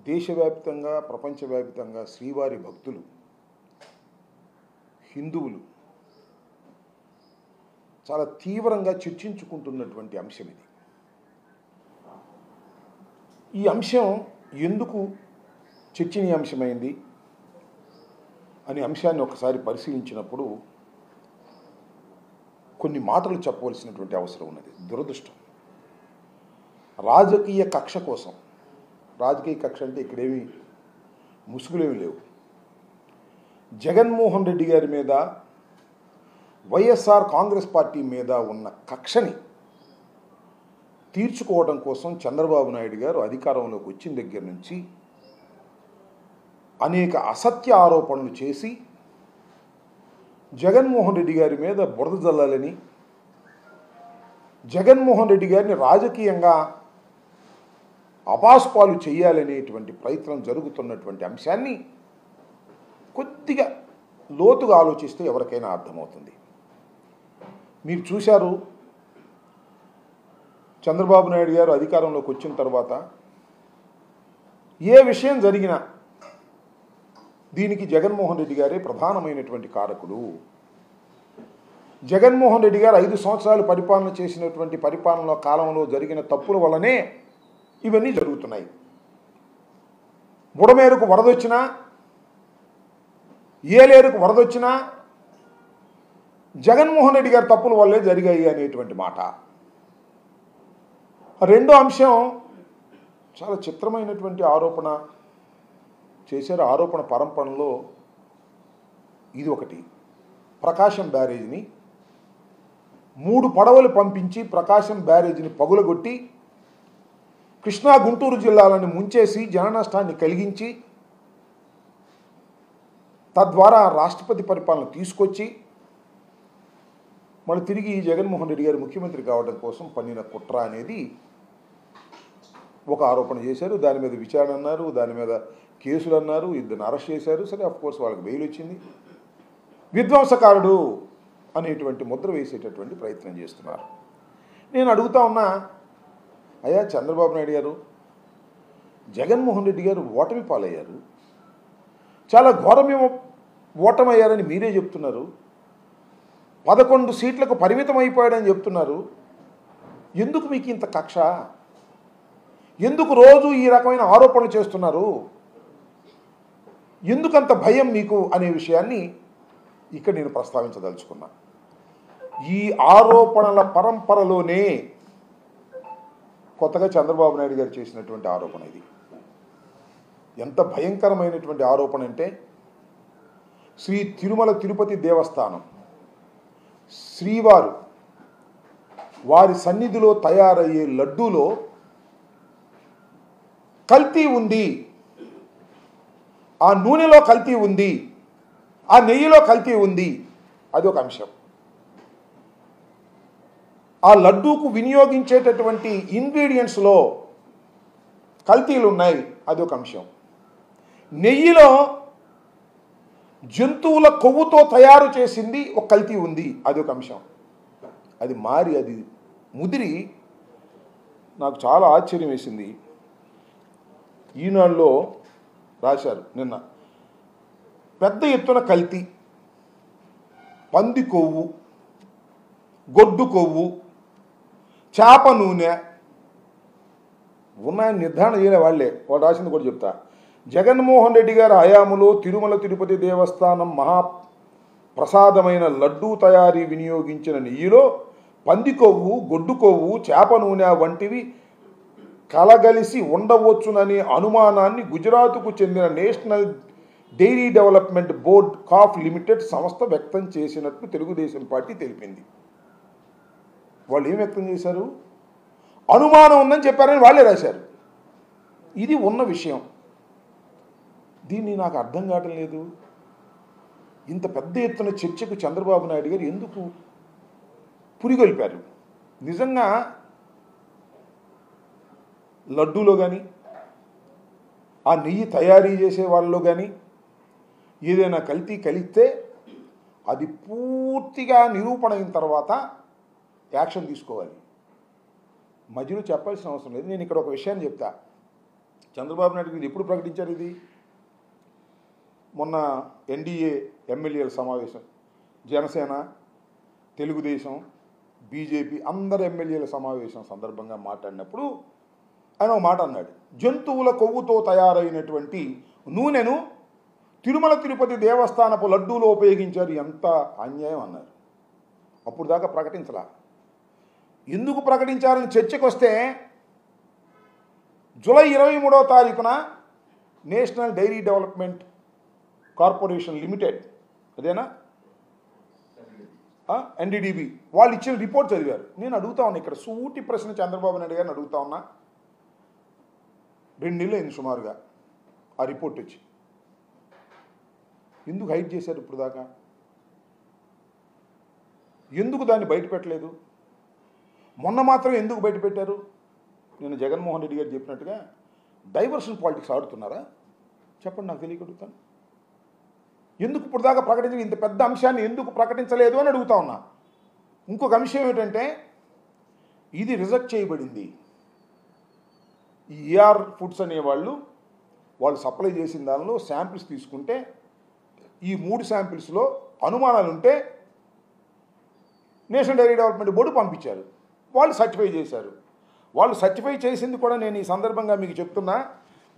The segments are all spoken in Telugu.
దేశవ్యాప్తంగా ప్రపంచవ్యాప్తంగా శ్రీవారి భక్తులు హిందువులు చాలా తీవ్రంగా చర్చించుకుంటున్నటువంటి అంశం ఇది. ఈ అంశం ఎందుకు చర్చనీయాంశమైంది అనే అంశాన్ని ఒకసారి పరిశీలించినప్పుడు కొన్ని మాటలు చెప్పవలసినటువంటి అవసరం ఉన్నది. దురదృష్టం, రాజకీయ కక్ష కోసం, రాజకీయ కక్ష అంటే ఇక్కడేమి ముసుగులేమి లేవు, జగన్మోహన్ రెడ్డి గారి మీద వైఎస్ఆర్ కాంగ్రెస్ పార్టీ మీద ఉన్న కక్షని తీర్చుకోవడం కోసం చంద్రబాబు నాయుడు గారు అధికారంలోకి వచ్చిన దగ్గర నుంచి అనేక అసత్య ఆరోపణలు చేసి జగన్మోహన్ రెడ్డి గారి మీద బురద జల్లాలని, జగన్మోహన్ రెడ్డి గారిని రాజకీయంగా అపాస్పాలు చేయాలనేటువంటి ప్రయత్నం జరుగుతున్నటువంటి అంశాన్ని కొద్దిగా లోతుగా ఆలోచిస్తే ఎవరికైనా అర్థమవుతుంది. మీరు చూశారు, చంద్రబాబు నాయుడు గారు అధికారంలోకి వచ్చిన తర్వాత ఏ విషయం జరిగినా దీనికి జగన్మోహన్ రెడ్డి గారే ప్రధానమైనటువంటి కారకుడు. జగన్మోహన్ రెడ్డి గారు 5 సంవత్సరాలు పరిపాలన చేసినటువంటి పరిపాలన కాలంలో జరిగిన తప్పుల వల్లనే ఇవన్నీ జరుగుతున్నాయి. బుడమేరుకు వరదొచ్చినా, ఏలేరుకు వరదొచ్చినా జగన్మోహన్ రెడ్డి గారి తప్పుల వల్లే జరిగాయి అనేటువంటి మాట. రెండో అంశం, చాలా చిత్రమైనటువంటి ఆరోపణ చేశారు. ఆరోపణ పరంపరలో ఇది ఒకటి. ప్రకాశం బ్యారేజ్ని 3 పడవలు పంపించి ప్రకాశం బ్యారేజ్ని పగులగొట్టి కృష్ణా గుంటూరు జిల్లాలను ముంచేసి జన నష్టాన్ని కలిగించి తద్వారా రాష్ట్రపతి పరిపాలన తీసుకొచ్చి మళ్ళీ తిరిగి జగన్మోహన్ రెడ్డి గారు ముఖ్యమంత్రి కావడం కోసం పన్నిన కుట్ర అనేది ఒక ఆరోపణ చేశారు. దాని మీద విచారణ అన్నారు, దాని మీద కేసులు అన్నారు, 2 అరెస్ట్ చేశారు. సరే, అఫ్కోర్స్ వాళ్ళకి బెయిల్ వచ్చింది. విధ్వంసకారుడు అనేటువంటి ముద్ర వేసేటటువంటి ప్రయత్నం చేస్తున్నారు. నేను అడుగుతా ఉన్నా, అయ్యా చంద్రబాబు నాయుడు గారు, జగన్మోహన్ రెడ్డి గారు ఓటమి పాలయ్యారు, చాలా ఘోరమేమో ఓటమయ్యారని మీరే చెప్తున్నారు, 11 సీట్లకు పరిమితం అయిపోయాడని చెప్తున్నారు. ఎందుకు మీకు ఇంత కక్ష? ఎందుకు రోజు ఈ రకమైన ఆరోపణలు చేస్తున్నారు? ఎందుకంత భయం మీకు అనే విషయాన్ని ఇక్కడ నేను ప్రస్తావించదలుచుకున్నా. ఈ ఆరోపణల పరంపరలోనే కొత్తగా చంద్రబాబు నాయుడు గారు చేసినటువంటి ఆరోపణ ఇది. ఎంత భయంకరమైనటువంటి ఆరోపణ అంటే, శ్రీ తిరుమల తిరుపతి దేవస్థానం శ్రీవారు వారి సన్నిధిలో తయారయ్యే లడ్డూలో కల్తీ ఉంది, ఆ నూనెలో కల్తీ ఉంది, ఆ నెయ్యిలో కల్తీ ఉంది, అది ఒక అంశం. ఆ లడ్డూకు వినియోగించేటటువంటి ఇంగ్రీడియంట్స్లో కల్తీలు ఉన్నాయి, అది ఒక అంశం. నెయ్యిలో జంతువుల కొవ్వుతో తయారు చేసింది ఒక కల్తీ ఉంది, అది ఒక అంశం. అది మారి అది ముదిరి నాకు చాలా ఆశ్చర్యం వేసింది. ఈనాడులో రాశారు నిన్న, పెద్ద ఎత్తున కల్తీ, పంది కొవ్వు, గొడ్డు కొవ్వు, చేప నూనె ఉన్నాయని నిర్ధారణ చేయలే వాళ్ళే. వాళ్ళు రాసింది కూడా చెప్తా. జగన్మోహన్ రెడ్డి గారి హయాములో తిరుమల తిరుపతి దేవస్థానం మహాప్రసాదమైన లడ్డూ తయారీ వినియోగించిన నెయ్యిలో పంది కొవ్వు, గొడ్డు కొవ్వు, చేప నూనె వంటివి కలగలిసి ఉండవచ్చుననే అనుమానాన్ని గుజరాత్కు చెందిన నేషనల్ డైరీ డెవలప్మెంట్ బోర్డ్ కాఫ్ లిమిటెడ్ సంస్థ వ్యక్తం చేసినట్టు తెలుగుదేశం పార్టీ తెలిపింది. వాళ్ళు ఏం వ్యక్తం చేశారు? అనుమానం ఉందని చెప్పారని వాళ్ళే రాశారు. ఇది ఉన్న విషయం. దీన్ని నాకు అర్థం కావటం లేదు. ఇంత పెద్ద ఎత్తున చర్చకు చంద్రబాబు నాయుడు గారు ఎందుకు పురిగొల్పారు? నిజంగా లడ్డూలో కానీ, ఆ నెయ్యి తయారీ చేసే వాళ్ళలో కానీ ఏదైనా కల్తీ కలిస్తే అది పూర్తిగా నిరూపణ అయిన తర్వాత యాక్షన్ తీసుకోవాలి. మధ్యలో చెప్పాల్సిన అవసరం లేదు. నేను ఇక్కడ ఒక విషయాన్ని చెప్తా. చంద్రబాబు నాయుడు గారు ఎప్పుడు ప్రకటించారు ఇది? మొన్న ఎన్డీఏ ఎమ్మెల్యేల సమావేశం, జనసేన, తెలుగుదేశం, బీజేపీ అందరు ఎమ్మెల్యేల సమావేశం సందర్భంగా మాట్లాడినప్పుడు ఆయన ఒక మాట అన్నాడు, జంతువుల కొవ్వుతో తయారైనటువంటి నూనెను తిరుమల తిరుపతి దేవస్థానపు లడ్డూలో ఉపయోగించారు, ఎంత అన్యాయం అన్నారు. అప్పుడు దాకా ప్రకటించలా. ఎందుకు ప్రకటించారని చర్చకు వస్తే జూలై 23వ తారీఖున national dairy development corporation limited, అదేనా, ఎన్డీడీబీ వాళ్ళు ఇచ్చిన రిపోర్ట్ చదివారు. నేను అడుగుతా ఉన్నా ఇక్కడ సూటి ప్రశ్న, చంద్రబాబు నాయుడు గారిని అడుగుతా ఉన్నా. 2 నెలలు అయింది సుమారుగా ఆ రిపోర్ట్ వచ్చి. ఎందుకు హైడ్ చేశారు ఇప్పుడు దాకా? ఎందుకు దాన్ని బయట పెట్టలేదు? మొన్న మాత్రం ఎందుకు బయట పెట్టారు? నేను జగన్మోహన్ రెడ్డి గారు చెప్పినట్టుగా డైవర్షన్ పాలిటిక్స్ ఆడుతున్నారా? చెప్పండి, నాకు తెలియగలుగుతాను. ఎందుకు ఇప్పుడు దాకా ప్రకటించలేదు? ఇంత పెద్ద అంశాన్ని ఎందుకు ప్రకటించలేదు అని అడుగుతా ఉన్నా. ఇంకొక అంశం ఏమిటంటే, ఇది రిజెక్ట్ చేయబడింది. ఈ ఏఆర్ ఫుడ్స్ అనేవాళ్ళు సప్లై చేసిన దానిలో శాంపిల్స్ తీసుకుంటే ఈ 3 శాంపిల్స్లో అనుమానాలు ఉంటే నేషనల్ డైరీ డెవలప్మెంట్ బోర్డు పంపించారు. వాళ్ళు సర్టిఫై చేశారు. వాళ్ళు సర్టిఫై చేసింది కూడా నేను ఈ సందర్భంగా మీకు చెప్తున్నా.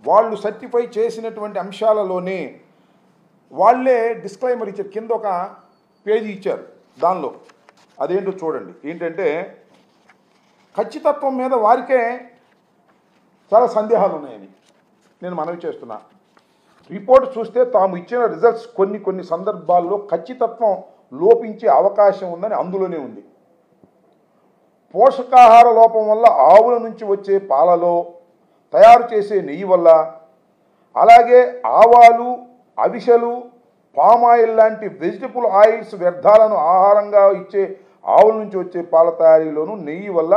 వాళ్ళు సర్టిఫై చేసినటువంటి అంశాలలోనే వాళ్ళే డిస్క్లైమర్ ఇచ్చారు. కింద ఒక పేజీ ఇచ్చారు, దానిలో అదేంటో చూడండి. ఏంటంటే, ఖచ్చితత్వం మీద వారికే చాలా సందేహాలు ఉన్నాయని నేను మనవి చేస్తున్నా. రిపోర్ట్ చూస్తే తాము ఇచ్చిన రిజల్ట్స్ కొన్ని సందర్భాల్లో ఖచ్చితత్వం లోపించే అవకాశం ఉందని అందులోనే ఉంది. పోషకాహార లోపం వల్ల ఆవుల నుంచి వచ్చే పాలలో, తయారు చేసే నెయ్యి వల్ల, అలాగే ఆవాలు, అవిసెలు, పామాయిల్ లాంటి వెజిటబుల్ ఆయిల్స్ వ్యర్థాలను ఆహారంగా ఇచ్చే ఆవుల నుంచి వచ్చే పాల తయారీలోనూ నెయ్యి వల్ల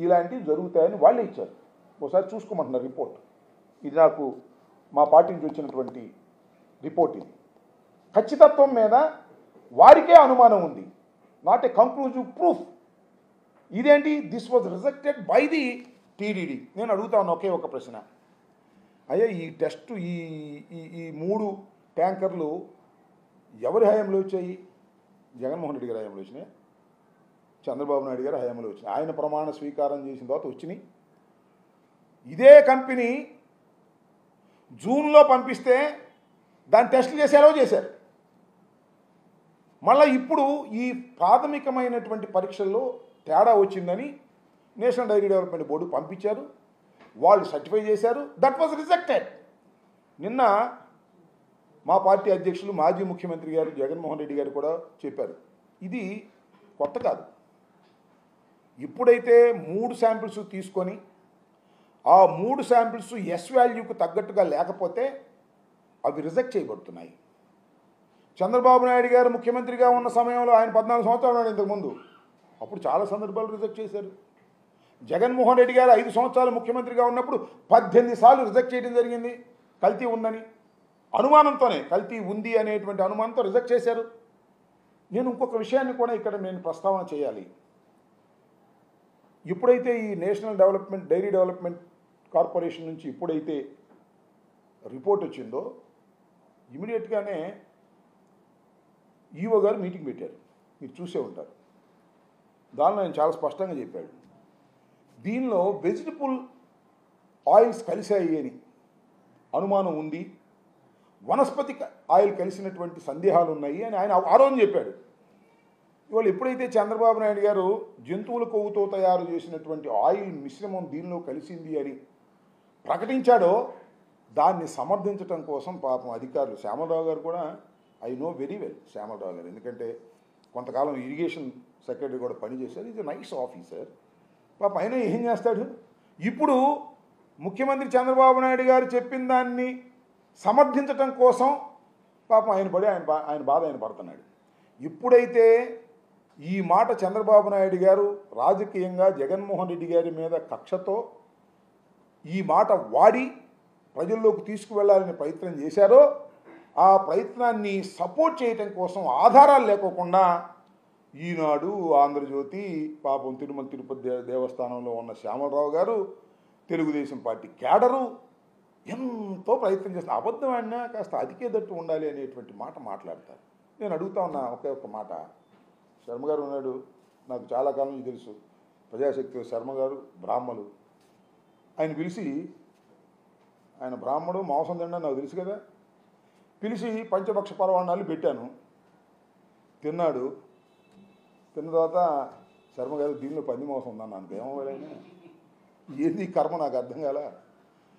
ఇలాంటివి జరుగుతాయని వాళ్ళే ఇచ్చారు. ఒకసారి చూసుకోమంటున్నారు రిపోర్ట్. ఇది నాకు మా పార్టీ నుంచి వచ్చినటువంటి రిపోర్ట్. ఇది ఖచ్చితత్వం మీద వారికే అనుమానం ఉంది, నాట్ ఏ కంక్లూజివ్ ప్రూఫ్. ఇదేంటి, this was rejected by the TDD. నేను అడుగుతా ఉన్నా ఒకే ఒక ప్రశ్న, అయ్యా ఈ టెస్ట్ ఈ 3 ట్యాంకర్లు ఎవరి హయాంలో వచ్చాయి? జగన్మోహన్ రెడ్డి గారి హయాంలో వచ్చినాయి, చంద్రబాబు నాయుడు గారి హయాంలో వచ్చినాయి. ఆయన ప్రమాణ స్వీకారం చేసిన తర్వాత వచ్చినాయి. ఇదే కంపెనీ జూన్లో పంపిస్తే దాన్ని టెస్టులు చేసేలా చేశారు. మళ్ళీ ఇప్పుడు ఈ ప్రాథమికమైనటువంటి పరీక్షల్లో తేడా వచ్చిందని నేషనల్ డైరీ డెవలప్మెంట్ బోర్డు పంపించారు. వాళ్ళు సర్టిఫై చేశారు. That was rejected. నిన్న మా పార్టీ అధ్యక్షులు మాజీ ముఖ్యమంత్రి గారు జగన్మోహన్ రెడ్డి గారు కూడా చెప్పారు, ఇది కొత్త కాదు. ఇప్పుడైతే 3 శాంపిల్స్ తీసుకొని ఆ 3 శాంపిల్స్ ఎస్ వాల్యూకు తగ్గట్టుగా లేకపోతే అవి రిజెక్ట్ చేయబడుతున్నాయి. చంద్రబాబు నాయుడు గారు ముఖ్యమంత్రిగా ఉన్న సమయంలో ఆయన 14 సంవత్సరాలు ఉన్నాడు ఇంతకుముందు, అప్పుడు చాలా సందర్భాలు రిజెక్ట్ చేశారు. జగన్మోహన్ రెడ్డి గారు 5 సంవత్సరాలు ముఖ్యమంత్రిగా ఉన్నప్పుడు 18 సార్లు రిజెక్ట్ చేయడం జరిగింది. కల్తీ ఉందని అనుమానంతోనే, కల్తీ ఉంది అనేటువంటి అనుమానంతో రిజెక్ట్ చేశారు. నేను ఇంకొక విషయాన్ని కూడా ఇక్కడ నేను ప్రస్తావన చేయాలి. ఎప్పుడైతే ఈ నేషనల్ డైరీ డెవలప్మెంట్ కార్పొరేషన్ నుంచి ఎప్పుడైతే రిపోర్ట్ వచ్చిందో ఇమీడియట్గానే ఈఓ గారు మీటింగ్ పెట్టారు, మీరు చూసే ఉంటారు. దానిలో ఆయన చాలా స్పష్టంగా చెప్పాడు, దీనిలో వెజిటబుల్ ఆయిల్స్ కలిసాయి అని అనుమానం ఉంది, వనస్పతి ఆయిల్ కలిసినటువంటి సందేహాలు ఉన్నాయి అని ఆయన ఆ రోజు చెప్పాడు. ఇవాళ ఎప్పుడైతే చంద్రబాబు నాయుడు గారు జంతువుల కొవ్వుతో తయారు చేసినటువంటి ఆయిల్ మిశ్రమం దీనిలో కలిసింది అని ప్రకటించాడో దాన్ని సమర్థించడం కోసం పాపం అధికారులు, శ్యామలరావు గారు కూడా, I know very well Shyamala Rao గారు, ఎందుకంటే కొంతకాలం ఇరిగేషన్ సెక్రటరీ కూడా పనిచేశారు. Is a nice officer. పాపం ఆయన ఏం చేస్తాడు, ఇప్పుడు ముఖ్యమంత్రి చంద్రబాబు నాయుడు గారు చెప్పిన దాన్ని సమర్థించటం కోసం పాపం ఆయన బాధ ఆయన పడుతున్నాడు. ఇప్పుడైతే ఈ మాట చంద్రబాబు నాయుడు గారు రాజకీయంగా జగన్మోహన్ రెడ్డి గారి మీద కక్షతో ఈ మాట వాడి ప్రజల్లోకి తీసుకువెళ్ళాలని ప్రయత్నం చేశారో, ఆ ప్రయత్నాన్ని సపోర్ట్ చేయటం కోసం ఆధారాలు లేకోకుండా ఈనాడు, ఆంధ్రజ్యోతి, పాపం తిరుమల తిరుపతి దేవస్థానంలో ఉన్న శ్యామలరావు గారు, తెలుగుదేశం పార్టీ క్యాడరు ఎంతో ప్రయత్నం చేస్తున్నా. అబద్ధం ఆడినా కాస్త అతికేదట్టు ఉండాలి అనేటువంటి మాట మాట్లాడతారు. నేను అడుగుతా ఉన్నా ఒకే ఒక్క మాట. శర్మ గారు ఉన్నాడు, నాకు చాలా కాలం నుంచి తెలుసు, ప్రజాశక్తి శర్మ గారు బ్రాహ్మలు. ఆయన పిలిచి, ఆయన బ్రాహ్మడు మాంసం తిండా నాకు తెలుసు కదా, పిలిచి పంచభక్ష పరవాణాలు పెట్టాను, తిన్నాడు. తిన్న తర్వాత శర్మ గారు దీనిలో పంది మాంసం ఉందన్నాను. ఏమవ్వాలైనా ఏంది కర్మ నాకు అర్థం కాల.